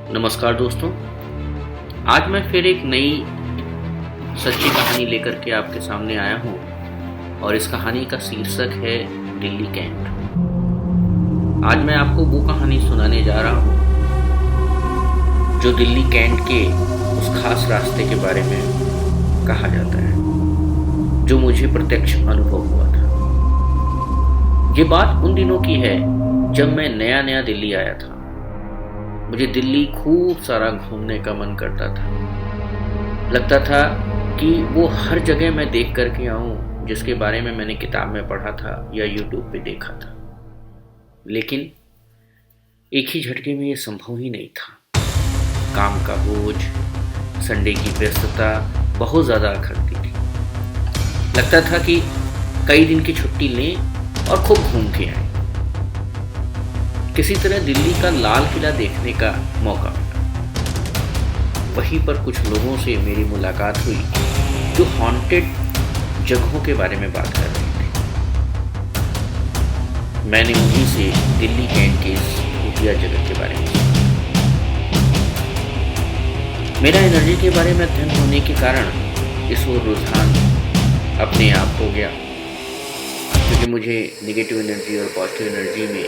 नमस्कार दोस्तों। आज मैं फिर एक नई सच्ची कहानी लेकर के आपके सामने आया हूँ और इस कहानी का शीर्षक है दिल्ली कैंट। आज मैं आपको वो कहानी सुनाने जा रहा हूँ जो दिल्ली कैंट के उस खास रास्ते के बारे में कहा जाता है जो मुझे प्रत्यक्ष अनुभव हुआ था। ये बात उन दिनों की है जब मैं नया नया दिल्ली आया था। मुझे दिल्ली खूब सारा घूमने का मन करता था। लगता था कि वो हर जगह मैं देख करके आऊं जिसके बारे में मैंने किताब में पढ़ा था या यूट्यूब पे देखा था। लेकिन एक ही झटके में ये संभव ही नहीं था। काम का बोझ, संडे की व्यस्तता बहुत ज़्यादा अखरती थी। लगता था कि कई दिन की छुट्टी लें और खूब घूम के आएं। किसी तरह दिल्ली का लाल किला देखने का मौका मिला। वहीं पर कुछ लोगों से मेरी मुलाकात हुई जो हॉन्टेड जगहों के बारे में बात कर रहे थे। मैंने उन्हीं से दिल्ली कैंट के इस भूतिया जगह के बारे में सुना। मेरा एनर्जी के बारे में अध्ययन होने के कारण इस ओर रुझान अपने आप हो गया, क्योंकि मुझे नेगेटिव एनर्जी और पॉजिटिव एनर्जी में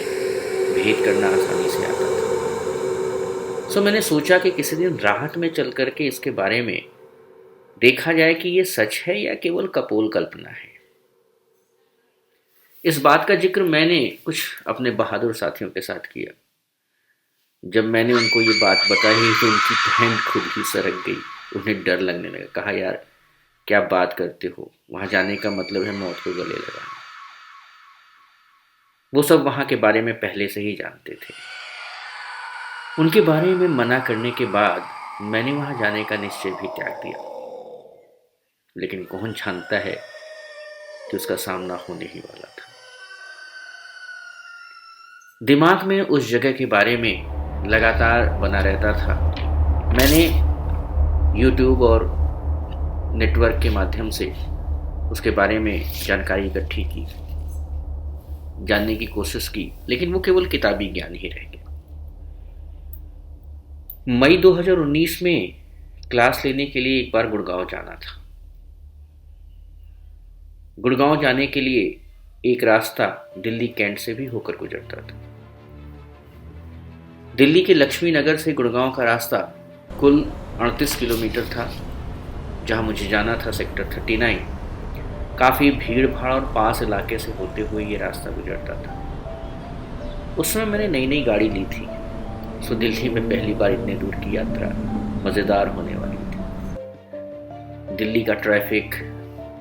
भेद करना आसानी से आता था। सो मैंने सोचा कि किसी दिन राहत में चल करके इसके बारे में देखा जाए कि ये सच है या केवल कपोल कल्पना है। इस बात का जिक्र मैंने कुछ अपने बहादुर साथियों के साथ किया। जब मैंने उनको ये बात बताई तो उनकी बहन खुद ही सरक गई। उन्हें डर लगने लगा। कहा, यार क्या बात करते हो, वहां जाने का मतलब है मौत को गले लगाना। वो सब वहां के बारे में पहले से ही जानते थे। उनके बारे में मना करने के बाद मैंने वहां जाने का निश्चय भी त्याग दिया। लेकिन कौन जानता है कि उसका सामना होने ही वाला था। दिमाग में उस जगह के बारे में लगातार बना रहता था। मैंने YouTube और नेटवर्क के माध्यम से उसके बारे में जानकारी इकट्ठी की, जानने की कोशिश की, लेकिन वो केवल किताबी ज्ञान ही रह गया। मई 2019 में क्लास लेने के लिए एक बार गुड़गांव जाना था। गुड़गांव जाने के लिए एक रास्ता दिल्ली कैंट से भी होकर गुजरता था। दिल्ली के लक्ष्मी नगर से गुड़गांव का रास्ता कुल 38 किलोमीटर था। जहां मुझे जाना था सेक्टर 39, काफ़ी भीड़ भाड़ और पास इलाके से होते हुए ये रास्ता गुजरता था। उस समय मैंने नई नई गाड़ी ली थी, सो दिल्ली में पहली बार इतने दूर की यात्रा मज़ेदार होने वाली थी। दिल्ली का ट्रैफिक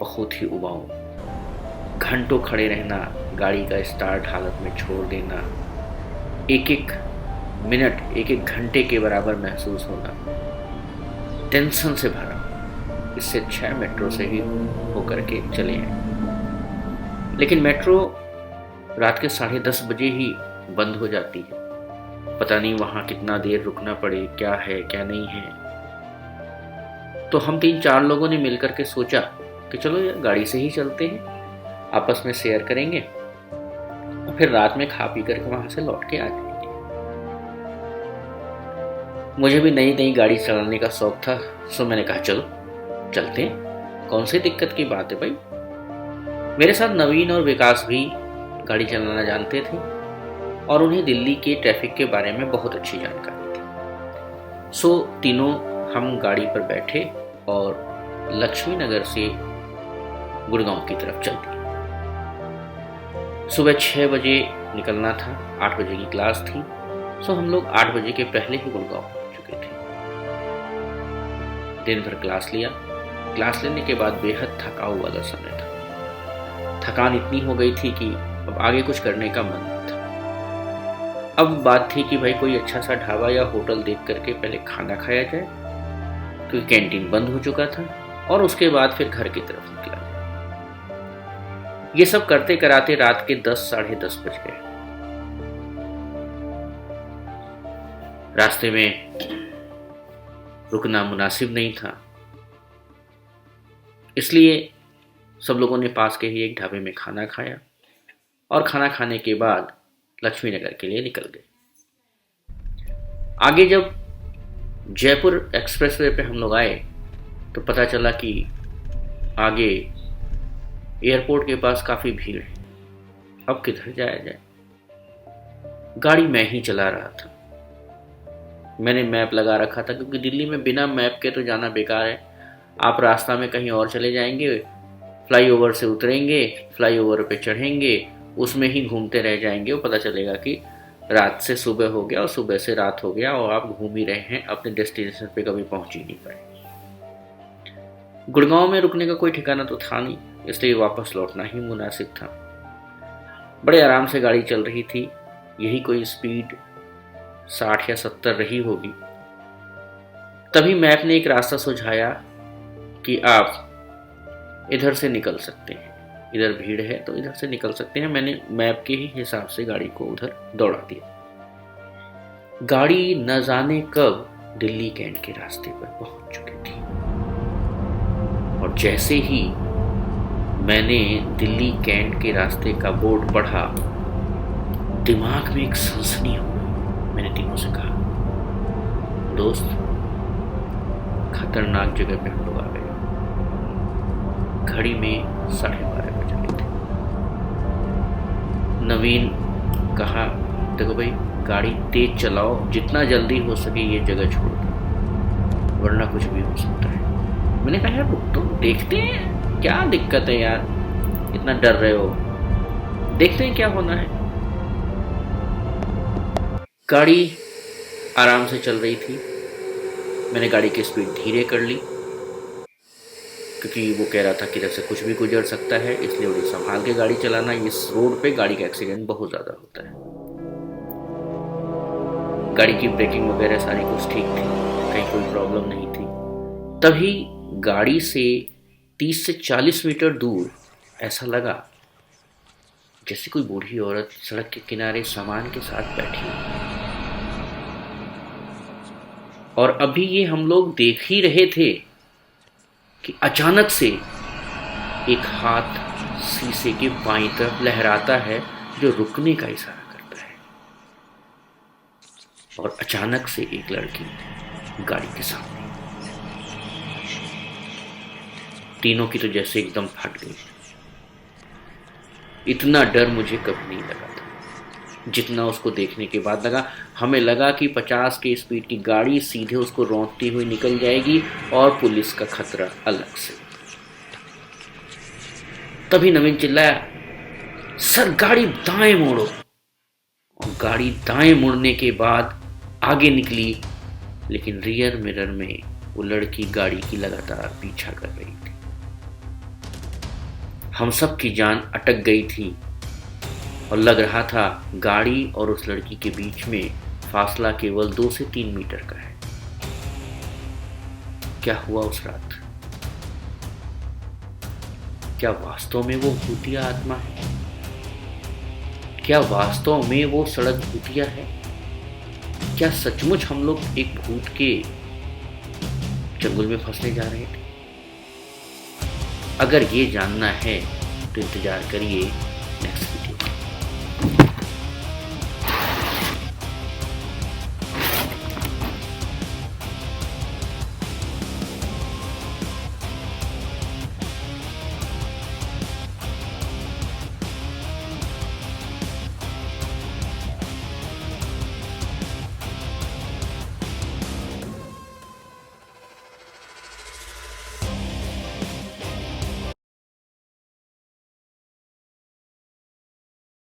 बहुत ही उबाऊ, घंटों खड़े रहना, गाड़ी का स्टार्ट हालत में छोड़ देना, एक एक मिनट एक एक घंटे के बराबर महसूस होना, टेंशन से भरा। इससे अच्छा मेट्रो से ही होकर के चले हैं। लेकिन मेट्रो रात के 10:30 बजे ही बंद हो जाती है। पता नहीं वहाँ कितना देर रुकना पड़े, क्या है क्या नहीं है। तो हम 3-4 लोगों ने मिलकर के सोचा कि चलो यार गाड़ी से ही चलते हैं, आपस में शेयर करेंगे और फिर रात में खा पी करके वहाँ से लौट के आ जाएंगे। मुझे भी नई नई गाड़ी चलाने का शौक था, सो मैंने कहा चलो चलते हैं, कौन सी दिक्कत की बात है भाई। मेरे साथ नवीन और विकास भी गाड़ी चलाना जानते थे और उन्हें दिल्ली के ट्रैफिक के बारे में बहुत अच्छी जानकारी थी। सो तीनों हम गाड़ी पर बैठे और लक्ष्मी नगर से गुड़गांव की तरफ चल दिए। सुबह 6 बजे निकलना था, 8 बजे की क्लास थी। सो हम लोग 8 बजे के पहले ही गुड़गांव पहुंच चुके थे। दिन भर क्लास लिया। क्लास लेने के बाद बेहद थकाऊ वाला समय था। थकान इतनी हो गई थी कि अब आगे कुछ करने का मन नहीं था। अब बात थी कि भाई कोई अच्छा सा ढाबा या होटल देख करके पहले खाना खाया जाए, क्योंकि कैंटीन बंद हो चुका था, और उसके बाद फिर घर की तरफ निकला जाए। ये सब करते कराते रात के 10 साढ़े 10 बज गए। रास्ते में रुकना मुनासिब नहीं था, इसलिए सब लोगों ने पास के ही एक ढाबे में खाना खाया और खाना खाने के बाद लक्ष्मी नगर के लिए निकल गए। आगे जब जयपुर एक्सप्रेसवे पे हम लोग आए तो पता चला कि आगे एयरपोर्ट के पास काफ़ी भीड़ है। अब किधर जाया जाए? गाड़ी मैं ही चला रहा था। मैंने मैप लगा रखा था क्योंकि दिल्ली में बिना मैप के तो जाना बेकार है। आप रास्ता में कहीं और चले जाएंगे, फ्लाईओवर से उतरेंगे, फ्लाईओवर पे चढ़ेंगे, उसमें ही घूमते रह जाएंगे और पता चलेगा कि रात से सुबह हो गया और सुबह से रात हो गया और आप घूम ही रहे हैं, अपने डेस्टिनेशन पे कभी पहुंच ही नहीं पाए। गुड़गांव में रुकने का कोई ठिकाना तो था नहीं, इसलिए वापस लौटना ही मुनासिब था। बड़े आराम से गाड़ी चल रही थी, यही कोई स्पीड 60 या 70 रही होगी। तभी मैप ने एक रास्ता सुझाया कि आप इधर से निकल सकते हैं, इधर भीड़ है तो इधर से निकल सकते हैं। मैंने मैप के ही हिसाब से गाड़ी को उधर दौड़ा दिया। गाड़ी न जाने कब दिल्ली कैंट के रास्ते पर पहुंच चुकी थी और जैसे ही मैंने दिल्ली कैंट के रास्ते का बोर्ड पढ़ा, दिमाग में एक सनसनी हो गई। मैंने तीनों से कहा, दोस्त, खतरनाक जगह पे हम लोग आ गए। घड़ी में 12:30 बज रहे थे। नवीन कहा, देखो भाई, गाड़ी तेज चलाओ, जितना जल्दी हो सके ये जगह छोड़ दो, वरना कुछ भी हो सकता है। मैंने कहा, यार रुक तो, देखते हैं क्या दिक्कत है यार, इतना डर रहे हो, देखते हैं क्या होना है। गाड़ी आराम से चल रही थी। मैंने गाड़ी की स्पीड धीरे कर ली क्योंकि वो कह रहा था कि इधर से कुछ भी गुजर सकता है, इसलिए बड़ी संभाल के गाड़ी चलाना। इस रोड पे गाड़ी का एक्सीडेंट बहुत ज़्यादा होता है। गाड़ी की ब्रेकिंग वगैरह सारी कुछ ठीक थी, कहीं कोई प्रॉब्लम नहीं थी। तभी गाड़ी से 30 से 40 मीटर दूर ऐसा लगा जैसे कोई बूढ़ी औरत सड़क के किनारे सामान के साथ बैठी है। और अभी ये हम लोग देख ही रहे थे कि अचानक से एक हाथ शीशे के बाईं तरफ लहराता है जो रुकने का इशारा करता है। और अचानक से एक लड़की गाड़ी के सामने। तीनों की तो जैसे एकदम फट गई। इतना डर मुझे कभी नहीं लगा था जितना उसको देखने के बाद लगा। हमें लगा कि 50 की स्पीड की गाड़ी सीधे उसको रौंदती हुई निकल जाएगी और पुलिस का खतरा अलग से। तभी नवीन चिल्लाया, सर गाड़ी दाएं मोड़ो। और गाड़ी दाएं मुड़ने के बाद आगे निकली, लेकिन रियर मिरर में वो लड़की गाड़ी की लगातार पीछा कर रही थी। हम सब की जान अटक गई थी और लग रहा था गाड़ी और उस लड़की के बीच में फासला केवल 2 से 3 मीटर का है। क्या हुआ उस रात? क्या वास्तव में वो भूतिया आत्मा है? क्या वास्तव में वो सड़क भूतिया है? क्या सचमुच हम लोग एक भूत के चंगुल में फंसने जा रहे थे? अगर ये जानना है तो इंतजार करिए नेक्स्ट वीडियो।